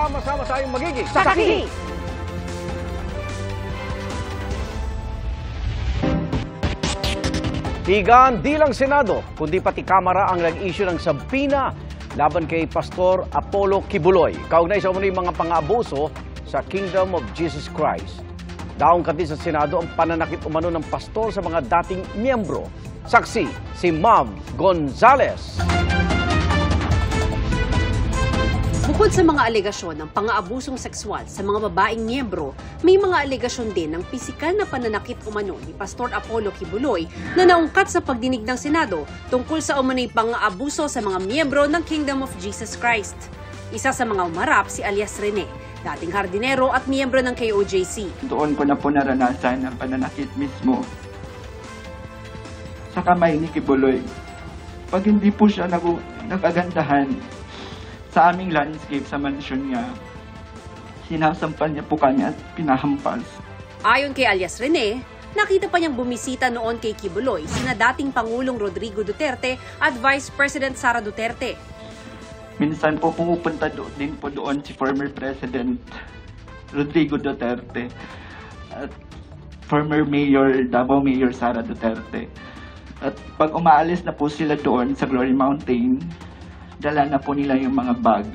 Sama-sama tayong magiging Saksi! Tigaan di lang Senado, kundi pati Kamara ang nag-issue ng sabina laban kay Pastor Apollo Kibuloy. Kaugnay sa umano'y mga pang-aabuso sa Kingdom of Jesus Christ. Daong din sa Senado ang pananakit umano ng pastor sa mga dating miyembro. Saksi, si Mav Gonzales. Bukod sa mga alegasyon ng pang-aabusong sexual sa mga babaeng miyembro, may mga alegasyon din ng pisikal na pananakit umano ni Pastor Apollo Kibuloy na naungkat sa pagdinig ng Senado tungkol sa umano'y pang-aabuso sa mga miyembro ng Kingdom of Jesus Christ. Isa sa mga umarap si alias Rene, dating hardinero at miyembro ng KOJC. Doon ko na po naranasan ang pananakit mismo sa kamay ni Kibuloy. Pag hindi po siya nagagandahan sa aming landscape sa mansyon niya, sinasampan niya po kanya at pinahampas. Ayon kay alias Rene, nakita pa niyang bumisita noon kay Kibuloy sina dating Pangulong Rodrigo Duterte at Vice President Sara Duterte. Minsan po pumupunta din po doon si former President Rodrigo Duterte at former Mayor, Davao Mayor Sara Duterte. At pag umaalis na po sila doon sa Glory Mountain, dala na po nila yung mga bag.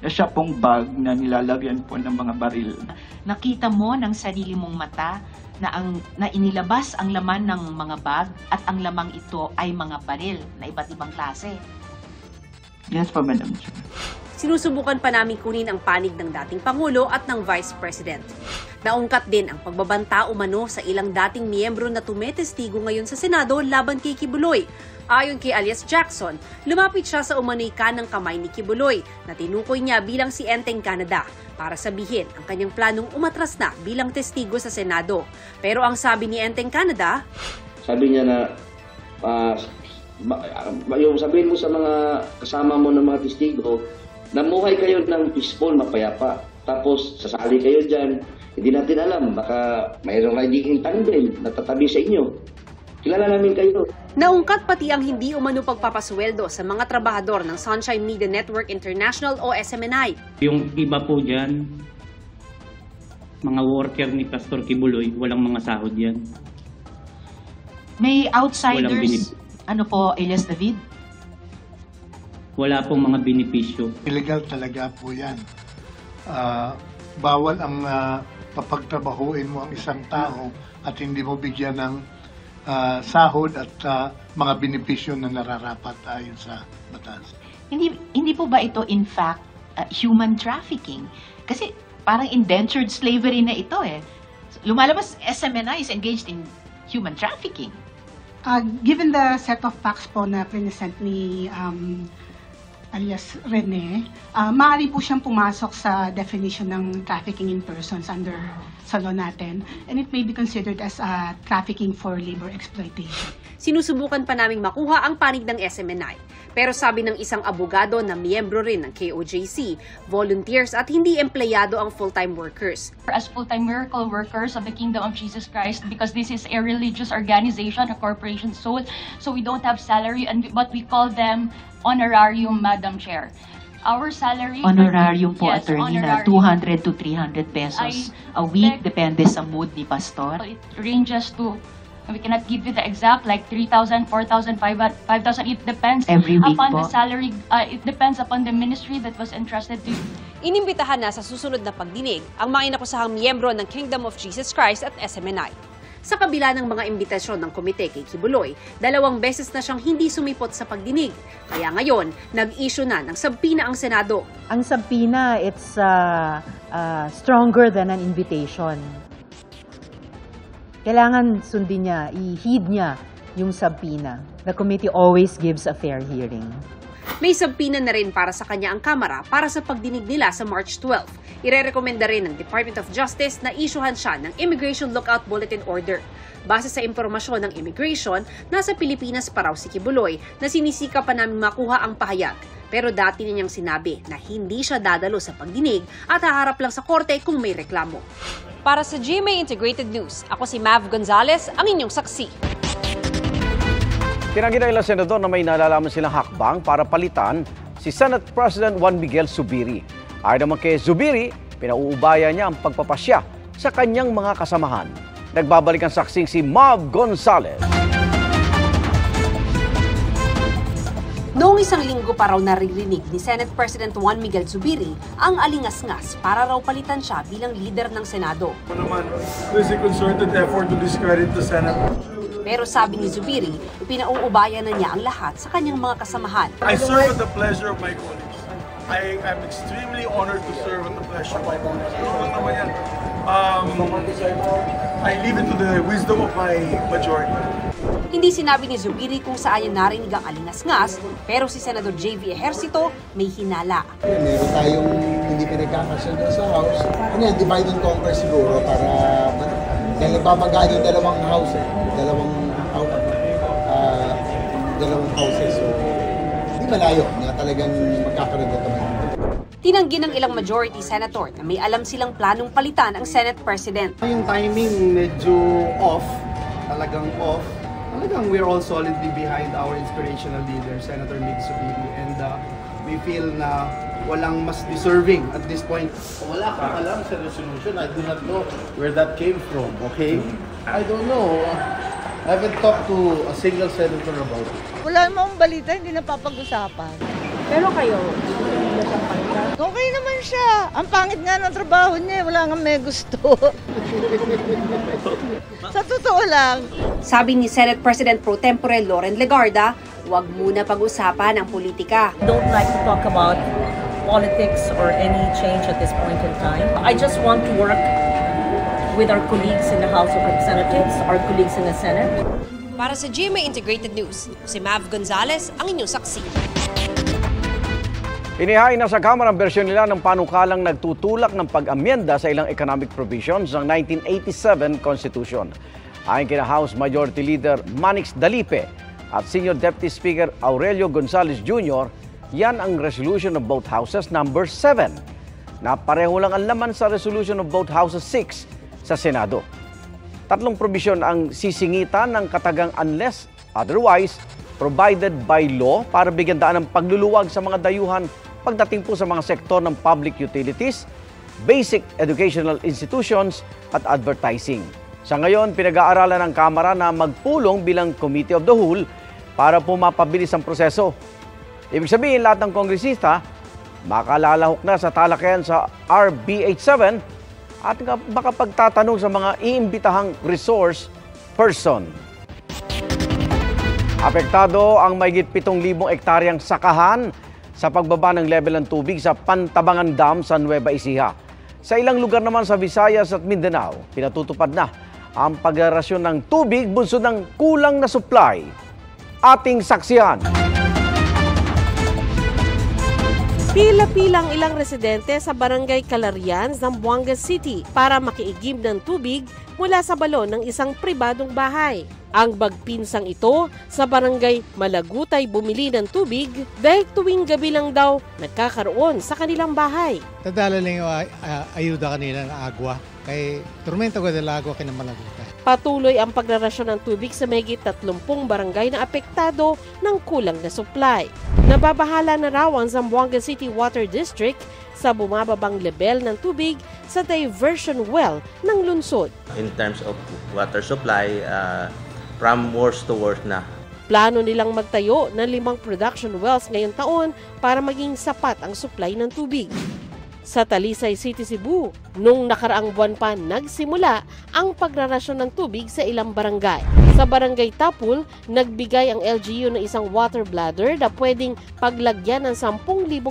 Siya pong bag na nilalagyan po ng mga baril. Nakita mo ng sarili mong mata na inilabas ang laman ng mga bag at ang lamang ito ay mga baril na iba't ibang klase. Yes po, Madam Chair. Sinusubukan pa namin kunin ang panig ng dating Pangulo at ng Vice President. Naungkat din ang pagbabanta umano sa ilang dating miyembro na tumetestigo ngayon sa Senado laban kay Kibuloy. Ayon kay alias Jackson, lumapit siya sa umano'y kanang kamay ni Kibuloy na tinukoy niya bilang si Enteng Canada para sabihin ang kanyang planong umatras na bilang testigo sa Senado. Pero ang sabi ni Enteng Canada, sabi niya na yung sabihin mo sa mga kasama mo ng mga testigo, namuhay kayo ng peaceful, mapayapa. Tapos sasali kayo dyan, hindi natin alam, baka mayroong riding tandem na tatabi sa inyo. Kilala namin kayo. Naungkat pati ang hindi umano pagpapasweldo sa mga trabahador ng Sunshine Media Network International o SMNI. Yung iba po dyan, mga worker ni Pastor Kibuloy, walang mga sahod yan. May outsiders, ano po, Elias David? Wala pong mga benepisyo. Illegal talaga po yan. Bawal ang papagtrabahuin mo ang isang tao at hindi mo bigyan ng sahod at mga benepisyo na nararapat ayon sa batas. Hindi po ba ito in fact human trafficking? Kasi parang indentured slavery na ito eh. Lumalabas, SMNI is engaged in human trafficking. Given the set of facts po na present ni alias Rene, maaari po siyang pumasok sa definition ng trafficking in persons under sa law natin, and it may be considered as trafficking for labor exploitation. Sinusubukan pa naming makuha ang panig ng SMNI. Pero sabi ng isang abogado na miyembro rin ng KOJC, volunteers at hindi empleyado ang full-time workers. As full-time miracle workers of the Kingdom of Jesus Christ, because this is a religious organization, a corporation soul, so we don't have salary, and what we call them honorarium, Madam Chair. Our salary... Honorarium po, yes, attorney, na honorarium. 200 to 300 pesos a week, depende sa mood ni Pastor. It ranges to, we cannot give you the exact, like 3,000, 4,000, 5,000. It depends every week upon po. the salary. It depends upon the ministry that was entrusted to you. Inimbitahan na sa susunod na pagdinig ang mga inakusahang miyembro ng Kingdom of Jesus Christ at SMNI. Sa kabila ng mga imbitasyon ng komite kay Kibuloy, 2 beses na siyang hindi sumipot sa pagdinig. Kaya ngayon, nag-issue na ng sabpina ang Senado. Ang sabpina, it's stronger than an invitation. Kailangan sundin niya, i-heed niya yung sabpina. The committee always gives a fair hearing. May sabpina na rin para sa kanya ang Kamara para sa pagdinig nila sa March 12. Irerekomenda rin ng Department of Justice na isyuhan siya ng Immigration Lookout Bulletin Order. Base sa impormasyon ng Immigration, nasa Pilipinas pa raw si Kibuloy na sinisika pa namin makuha ang pahayag. Pero dati niyang sinabi na hindi siya dadalo sa pagdinig at haharap lang sa korte kung may reklamo. Para sa GMA Integrated News, ako si Mav Gonzales, ang inyong saksi. Tinanggi ng ilang senador na may nalalaman silang hakbang para palitan si Senate President Juan Miguel Zubiri. Ayon naman kay Zubiri, pinauubaya niya ang pagpapasya sa kanyang mga kasamahan. Nagbabalik ang saksing si Mav Gonzalez. Noong isang linggo pa raw naririnig ni Senate President Juan Miguel Zubiri ang alingas-ngas para raw palitan siya bilang leader ng Senado. There's a concerted effort to discredit the Senate. Pero sabi ni Zubiri, ipinauubaya na niya ang lahat sa kanyang mga kasamahan. I serve at the pleasure of my colleagues. I am extremely honored to serve at the pleasure of my colleagues. I leave it to the wisdom of my majority. Hindi sinabi ni Zubiri kung saan niya narinig ang alingas-ngas, pero si Senador J.V. Ejercito may hinala. Meron tayong hindi pinagkakasundo sa House. Divide and conquer siguro para dahil babanggaan yung dalawang house, dalawang houses. So, hindi malayo na talagang magkakaroon na naman. Tinanggi ng ilang majority senator na may alam silang planong palitan ang Senate President. Yung timing medyo off, talagang we're all solidly behind our inspirational leader, Senator Mig Zubiri, and we feel na walang mas deserving at this point. Wala akong alam sa resolution. I do not know where that came from, okay? I don't know. I haven't talked to a single senator about it. Wala namang balita, hindi napapag-usapan. Pero kayo, okay naman siya. Ang pangit nga ng trabaho niya, wala nga may gusto. Sa totoo lang. Sabi ni Senate President Pro Tempore Loren Legarda, huwag muna pag-usapan ang politika. Don't like to talk about politics or any change at this point in time. I just want to work with our colleagues in the House of Representatives, our colleagues in the Senate. Para sa GMA Integrated News, si Mav Gonzalez ang inyong saksi. Inihain na sa Kamara ang bersyon nila ng panukalang nagtutulak ng pag-amyenda sa ilang economic provisions ng 1987 Constitution. Ayon kina House Majority Leader Manix Dalipe at Senior Deputy Speaker Aurelio Gonzales Jr., yan ang resolution of both houses number 7 na pareho lang ang laman sa resolution of both houses 6 sa Senado. 3 probisyon ang sisingitan ng katagang unless otherwise provided by law para bigyan daan ng pagluluwag sa mga dayuhan pagdating po sa mga sektor ng public utilities, basic educational institutions at advertising. Sa ngayon, pinag-aaralan ng Kamara na magpulong bilang Committee of the Whole para po mapabilis ang proseso. Ibig sabihin, lahat ng kongresista makalalahok na sa talakayan sa RB 87 at makapagtatanong sa mga iimbitahang resource person. Apektado ang mahigit 7,000 ektaryang sakahan sa pagbaba ng level ng tubig sa Pantabangan Dam sa Nueva Ecija. Sa ilang lugar naman sa Visayas at Mindanao, pinatutupad na ang pagrarasyon ng tubig bunsod ng kulang na supply. Ating saksihan. Pila-pilang ilang residente sa Barangay Calarian, Zamboanga City para makiigib ng tubig mula sa balon ng isang pribadong bahay. Ang bagpinsang ito sa Barangay Malagutay bumili ng tubig dahil tuwing gabi lang daw nagkakaroon sa kanilang bahay. Tadala lang yung ayuda kanila na agwa kay Tormenta ko del Agua kay Malagutay. Patuloy ang pagrarasyon ng tubig sa mahigit 30 barangay na apektado ng kulang na supply. Nababahala na raw ang Zamboanga City Water District sa bumababang level ng tubig sa diversion well ng lungsod. In terms of water supply, from worst to worst na. Plano nilang magtayo ng 5 production wells ngayong taon para maging sapat ang supply ng tubig. Sa Talisay City, Cebu, nung nakaraang buwan pa nagsimula ang pagrarasyon ng tubig sa ilang barangay. Sa Barangay Tapul, nagbigay ang LGU ng isang water bladder na pwedeng paglagyan ng 10,000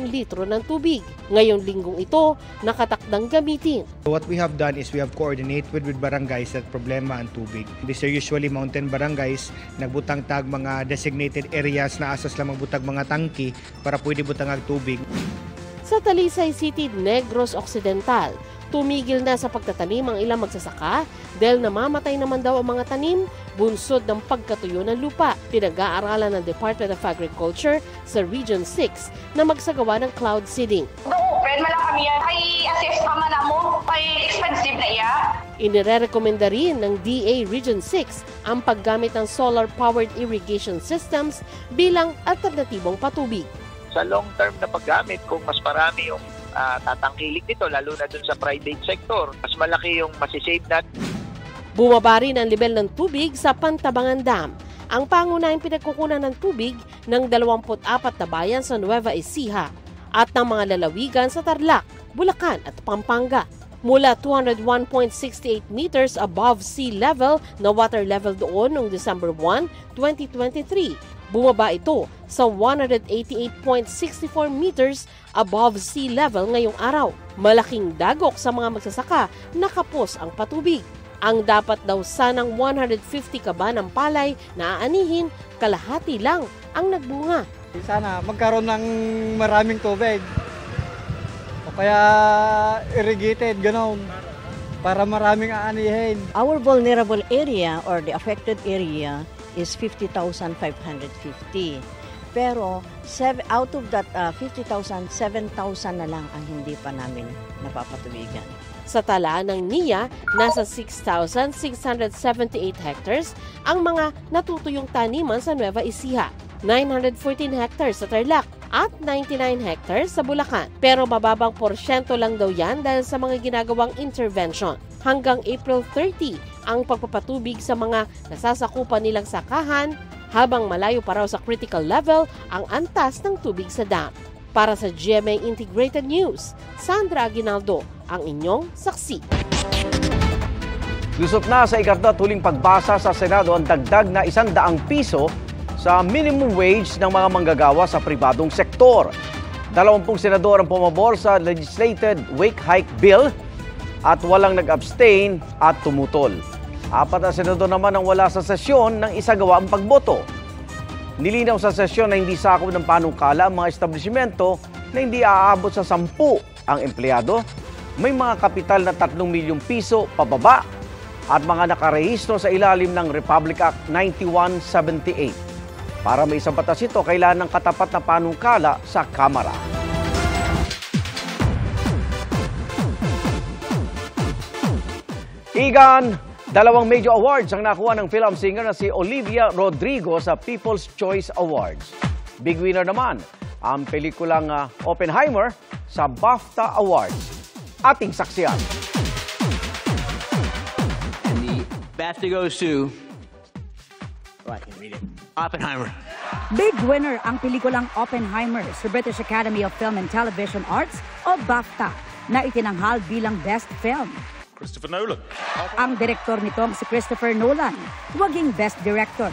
litro ng tubig. Ngayong linggong ito, nakatakdang gamitin. What we have done is we have coordinated with barangays at problema ang tubig. These are usually mountain barangays, nagbutang tag mga designated areas na asas lang magbutag mga tangki para pwede butang ang tubig. Sa Talisay City, Negros Occidental, tumigil na sa pagtatanim ang ilang magsasaka dahil namamatay naman daw ang mga tanim bunsod ng pagkatuyo ng lupa. Pinag-aaralan ng Department of Agriculture sa Region 6 na magsagawa ng cloud seeding. Friend, malaki kami yan. Kay assess pa man mo, kay expensive na iya. Inirekomenda rin ng DA Region 6 ang paggamit ng solar-powered irrigation systems bilang alternatibong patubig. Sa long term na paggamit, kung mas marami yung tatangkilik nito, lalo na dun sa private sector. Mas malaki yung masisave natin. Bumaba rin ang level ng tubig sa Pantabangan Dam, ang pangunahing pinagkukunan ng tubig ng 24 na bayan sa Nueva Ecija at ng mga lalawigan sa Tarlac, Bulacan at Pampanga. Mula 201.68 meters above sea level na water level doon noong December 1, 2023. Bumaba ito sa 188.64 meters above sea level ngayong araw. Malaking dagok sa mga magsasaka na kapos ang patubig. Ang dapat daw sanang 150 kaba ng palay na aanihin, kalahati lang ang nagbunga. Sana magkaroon ng maraming tubig o kaya irrigated, gano'n, para maraming aanihin. Our vulnerable area or the affected area is 50,550. Pero out of that 50,000, 7,000 na lang ang hindi pa namin napapatubigan. Sa talaan ng NIA, nasa 6,678 hectares ang mga natutuyong taniman sa Nueva Ecija, 914 hectares sa Tarlac at 99 hectares sa Bulacan. Pero mababang porsyento lang daw yan dahil sa mga ginagawang intervention. Hanggang April 30 ang pagpapatubig sa mga nasasakupan nilang sakahan, habang malayo pa raw sa critical level ang antas ng tubig sa dam. Para sa GMA Integrated News, Sandra Aguinaldo, ang inyong saksi. Lusot na sa ikarta tuling pagbasa sa Senado ang dagdag na 100 piso sa minimum wage ng mga manggagawa sa pribadong sektor. 20 senador ang pumabor sa legislated wage hike bill at walang nag-abstain at tumutol. 4 na senador naman ang wala sa sesyon nang isagawa ang pagboto. Nilinaw sa sesyon na hindi sakop ng panukala ang mga establishmento na hindi aabot sa 10 ang empleyado, may mga kapital na 3 milyong piso pababa at mga nakarehistro sa ilalim ng Republic Act 9178. Para may isang batas ito, kailangan ng katapat na panukala sa Kamara. Igan, 2 major awards ang nakuha ng film singer na si Olivia Rodrigo sa People's Choice Awards. Big winner naman ang pelikulang Oppenheimer sa BAFTA Awards. Ating saksiyan. And the BAFTA goes to... Oh, I can read it. Oppenheimer. Big winner ang pelikulang Oppenheimer sa British Academy of Film and Television Arts o BAFTA na itinanghal bilang Best Film. Christopher Nolan. Ang direktor nitong si Christopher Nolan, waging Best Director.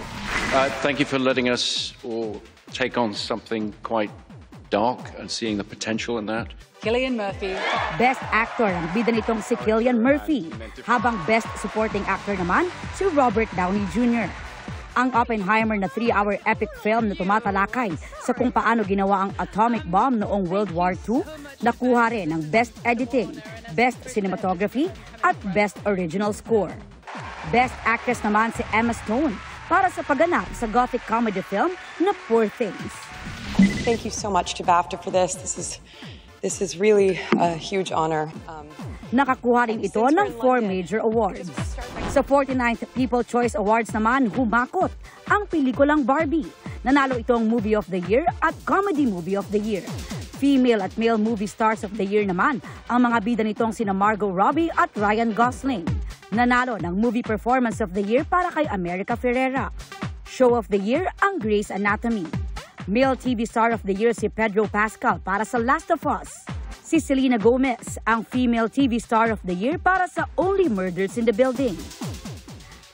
Thank you for letting us all take on something quite dark and seeing the potential in that. Cillian Murphy. Best Actor ang bida nitong si Cillian Murphy, habang Best Supporting Actor naman si Robert Downey Jr. Ang Oppenheimer na 3-hour epic film na tumatalakay sa kung paano ginawa ang atomic bomb noong World War II, nakuha rin ng Best Editing, Best Cinematography at Best Original Score. Best Actress naman si Emma Stone para sa pagganap sa gothic comedy film na Poor Things. Thank you so much to BAFTA for this. This is really a huge honor. Nakakuha rin ito ng 4 major awards. Sa 49th People Choice Awards naman, humakot ang pelikulang Barbie. Nanalo itong Movie of the Year at Comedy Movie of the Year. Female at male movie stars of the year naman ang mga bida nitong sina Margot Robbie at Ryan Gosling. Nanalo ng Movie Performance of the Year para kay America Ferrera. Show of the Year ang Grey's Anatomy. Male TV Star of the Year si Pedro Pascal para sa Last of Us. Si Selena Gomez ang Female TV Star of the Year para sa Only Murders in the Building.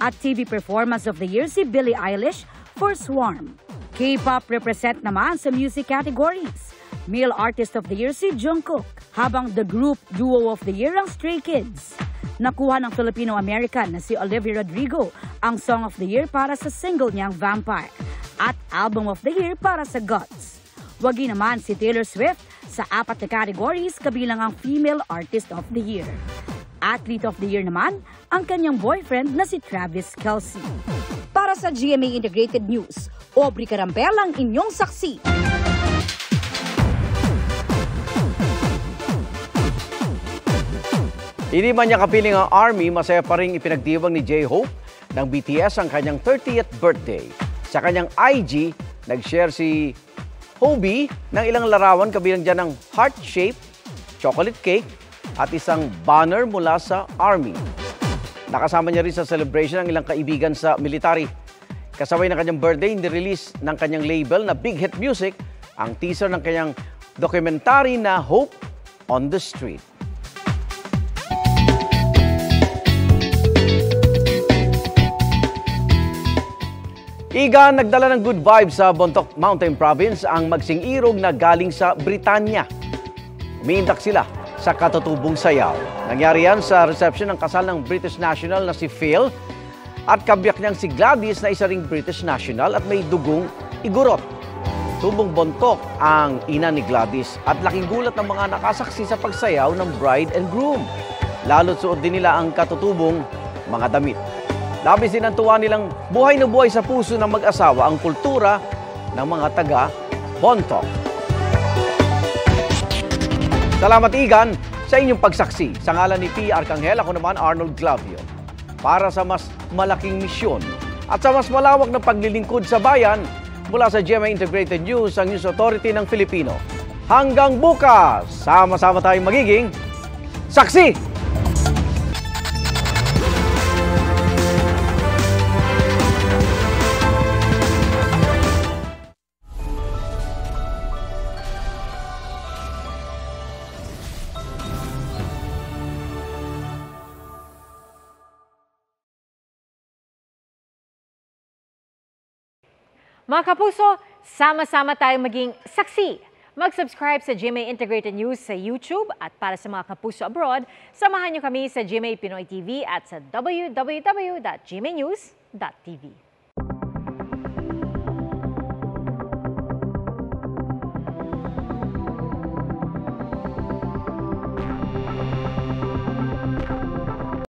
At TV Performance of the Year si Billie Eilish for Swarm. K-pop represent naman sa music categories. Male Artist of the Year si Jungkook, habang the Group Duo of the Year ang Stray Kids. Nakuha ng Filipino-American na si Olivia Rodrigo ang Song of the Year para sa single niyang Vampire at Album of the Year para sa Guts. Wagi naman si Taylor Swift sa 4 na categories kabilang ang Female Artist of the Year. Athlete of the Year naman ang kanyang boyfriend na si Travis Kelce. Para sa GMA Integrated News, Aubrey Carambel ang inyong saksi. Hindi man niya kapiling ang ARMY, masaya pa rin ipinagdiwang ni J-Hope ng BTS ang kanyang 30th birthday. Sa kanyang IG, nag-share si Hobie ng ilang larawan kabilang dyan ng heart shape, chocolate cake at isang banner mula sa Army. Nakasama niya rin sa celebration ang ilang kaibigan sa military. Kasabay ng kanyang birthday, nirelease ng kanyang label na Big Hit Music ang teaser ng kanyang documentary na Hope on the Street. Igan, nagdala ng good vibes sa Bontoc Mountain Province ang Magsing Irog na galing sa Britanya. Umiindak sila sa katutubong sayaw. Nangyari yan sa reception ng kasal ng British national na si Phil at kabiyak niyang si Gladys na isa ring British national at may dugong igorot. Tubong Bontoc ang ina ni Gladys at laking gulat ng mga nakasaksi sa pagsayaw ng bride and groom. Lalo't suot din nila ang katutubong mga damit. Labis din ang tuwa nilang buhay na buhay sa puso ng mag-asawa ang kultura ng mga taga Bontoc. Salamat Igan sa inyong pagsaksi. Sa ngalan ni P. Arcangel, ako naman Arnold Glavio. Para sa mas malaking misyon at sa mas malawak na paglilingkod sa bayan, mula sa GMA Integrated News, ang News Authority ng Filipino. Hanggang bukas, sama-sama tayong magiging saksi! Mga kapuso, sama-sama tayong maging saksi. Mag-subscribe sa GMA Integrated News sa YouTube at para sa mga kapuso abroad, samahan niyo kami sa GMA Pinoy TV at sa www.gmanews.tv.